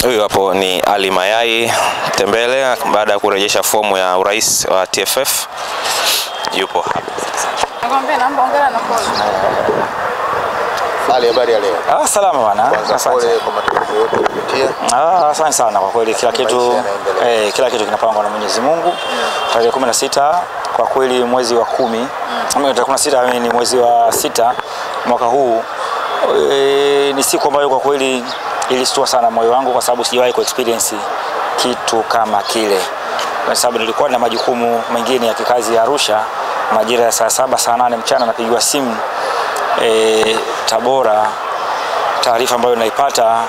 Huyu hapo ni Ali Mayai Tembele baada ya kurejesha fomu ya urais wa TFF. Yupo hapa. Nakwambia naomba ongera na pole. Ali, habari ya leo? Salama bwana. Asante kwa matokeo yote uliyopitia. Asante sana kwa kweli, kila kitu kinapangwa na Mwenyezi Mungu. Tarehe 16 kwa kweli mwezi wa 10, tarehe 16 ni mwezi wa 6 mwaka huu, ni siku ambayo kwa kweli ilistua sana moyo wangu kwa sababu sijawahi ku-experience kitu kama kile. Kwa sababu nilikuwa na majukumu mengine ya kikazi ya Arusha, majira ya saa 7 saa 8 mchana napigiwa simu Tabora, taarifa ambayo naipata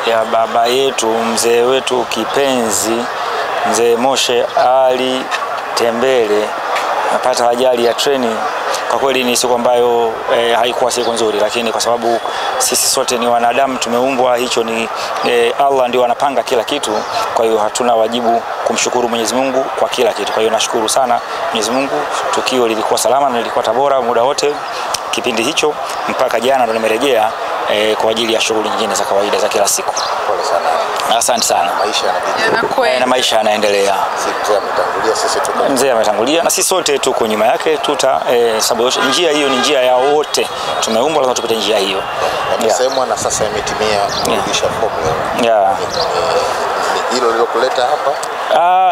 ya baba yetu, mzee wetu kipenzi, mzee Moshe Ali Tembele amepata ajali ya treni. Kwa kweli ni siku ambayo haikuwa siku nzuri, lakini kwa sababu sisi sote ni wanadamu, tumeumbwa, hicho ni Allah ndio anapanga kila kitu. Kwa hiyo hatuna wajibu kumshukuru Mwenyezi Mungu kwa kila kitu. Kwa hiyo nashukuru sana Mwenyezi Mungu, tukio lilikuwa salama na lilikuwa Tabora muda wote kipindi hicho mpaka jana ndo nimerejea kwa ajili ya shughuli nyingine za kawaida za kila siku. Pole sana. Asante sana. Maisha yanabidi. Na maisha yanaendelea. Mzee ametangulia na sisi sote tuko nyuma yake, sababu njia hiyo ni njia ya wote. Tumeumbwa lazima tupite njia hiyo. Nasemwa na sasa imetimia kurudisha fomu. Hilo lilokuleta hapa?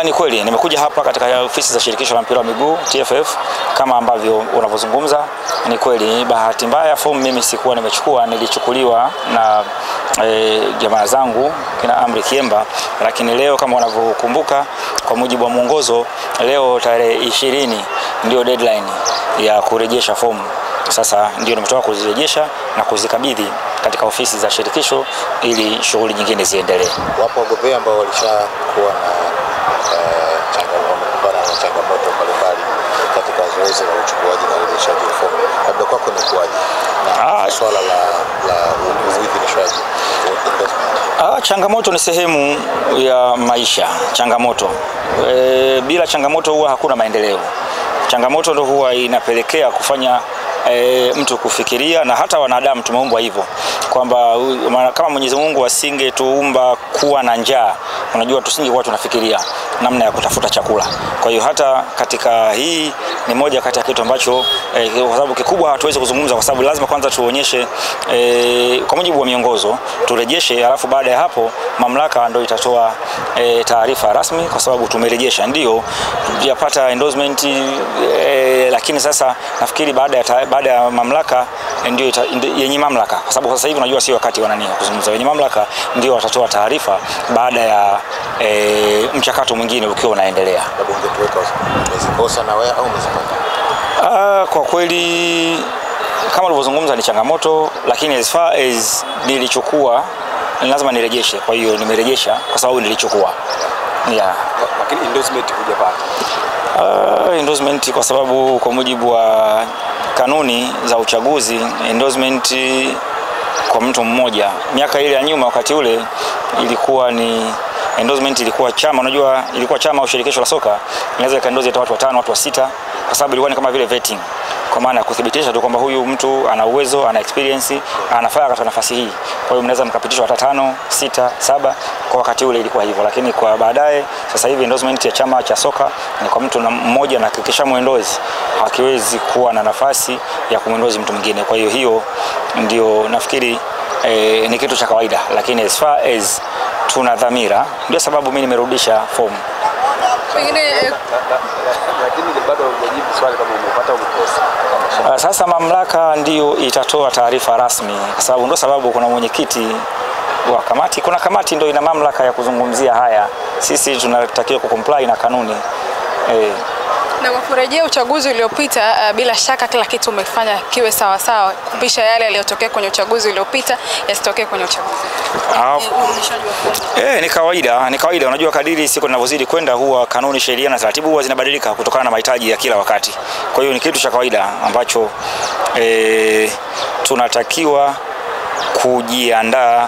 Ni kweli nimekuja hapa katika ofisi za shirikisho la mpira wa miguu TFF kama ambavyo unavyozungumza. Ni kweli bahati mbaya fomu mimi sikuwa nimechukua, nilichukuliwa na jamaa zangu kina Amri Kiemba, lakini leo kama unavyokumbuka kwa mujibu wa mwongozo, leo tarehe 20 ndio deadline ya kurejesha fomu. Sasa ndio nimetoka kuzirejesha na kuzikabidhi katika ofisi za shirikisho ili shughuli nyingine ziendelee. Wapo wagombea ambao walishakuwa na changamoto mbalimbali katika zoezi la uchukuaji na urejeshaji wa fomu. Labda kwako ni kuaje? Na swala la uidhinishwaji. Changamoto ni sehemu ya maisha. Changamoto bila changamoto huwa hakuna maendeleo. Changamoto ndio huwa inapelekea kufanya mtu kufikiria, na hata wanadamu tumeumbwa hivyo kwamba kama Mwenyezi Mungu asingetuumba kuwa na njaa, unajua tusingekuwa tunafikiria namna ya kutafuta chakula. Kwa hiyo hata katika hii ni moja kati ya kitu ambacho kwa sababu kikubwa hatuwezi kuzungumza kwa sababu lazima kwanza tuonyeshe kwa mujibu wa miongozo turejeshe, alafu baada ya hapo mamlaka ndio itatoa taarifa rasmi kwa sababu tumerejesha, ndio yapata endorsement lakini sasa nafikiri baada ya mamlaka ndio yenye mamlaka, kwa sababu sasa hivi unajua sio wakati wanania kuzungumza, wenye mamlaka ndio watatoa taarifa baada ya mchakato mwingine ukiwa unaendelea. Umezikosa na wewe au umezipata? Kwa kweli kama ulivyozungumza ni changamoto, lakini as far as nilichukua lazima nirejeshe. Kwa hiyo nimerejesha kwa sababu nilichukua. Lakini endorsement hujapata? Endorsement kwa sababu kwa mujibu wa kanuni za uchaguzi endorsement kwa mtu mmoja, miaka ile ya nyuma wakati ule ilikuwa ni endorsement ilikuwa chama, unajua ilikuwa chama au shirikisho la soka inaweza kaendorse hata watu 5 watu 6 kwa sababu ilikuwa ni kama vile vetting, kwa maana ya kudhibitisha tu kwamba huyu mtu ana uwezo, ana experience, anafaa katika nafasi hii. Kwa hiyo mnaweza mkapitishwa hata 5, 6, 7 kwa wakati ule ilikuwa hivyo, lakini kwa baadaye sasa hivi endorsement ya chama cha soka ni kwa mtu mmoja, na kikisha muendozi hakiwezi kuwa na nafasi ya kumuendozi mtu mwingine. Kwa hiyo hiyo ndio nafikiri ni kitu cha kawaida, lakini as far as tuna dhamira ndio sababu mimi nimerudisha fomu. Lakini bado hujajibu swali kama umepata au umekosa. Sasa mamlaka ndio itatoa taarifa rasmi kwa sababu ndio sababu kuna mwenyekiti wa kamati, kuna kamati ndio ina mamlaka ya kuzungumzia haya. Sisi tunatakiwa kucomply na kanuni. Na kwa kurejea uchaguzi uliopita, bila shaka kila kitu umefanya kiwe sawa sawa kupisha yale yaliyotokea kwenye uchaguzi uliopita yasitokee kwenye uchaguzi. Ni kawaida. Unajua kadiri siku zinavyozidi kwenda huwa kanuni, sheria na taratibu huwa zinabadilika kutokana na mahitaji ya kila wakati. Kwa hiyo ni kitu cha kawaida ambacho tunatakiwa kujiandaa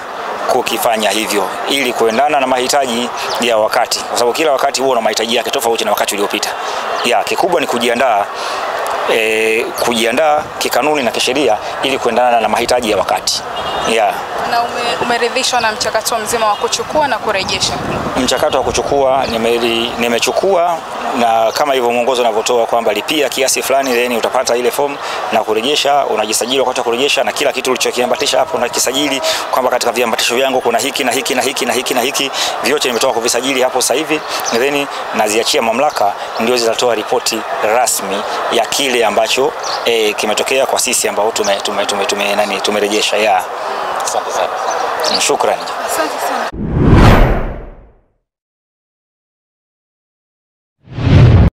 kukifanya hivyo ili kuendana na mahitaji ya wakati, kwa sababu kila wakati huwa na mahitaji yake tofauti na wakati uliopita. Kikubwa ni kujiandaa kujiandaa kikanuni na kisheria ili kuendana na mahitaji ya wakati. Na umeridhishwa na mchakato mzima wa kuchukua na kurejesha? Mchakato wa kuchukua nimechukua, na kama hivyo mwongozo unavyotoa kwamba lipia kiasi fulani then utapata ile form, na kurejesha unajisajili wakati wa kurejesha, na kila kitu ulichokiambatisha hapo unakisajili kwamba katika viambatisho vyangu kuna hiki na hiki na hiki na hiki na hiki, vyote nimetoka kuvisajili hapo sasa hivi, then naziachia mamlaka ndio zitatoa ripoti rasmi ya kile ambacho kimetokea kwa sisi ambao tumerejesha. Asante sana. Shukrani. Asante sana.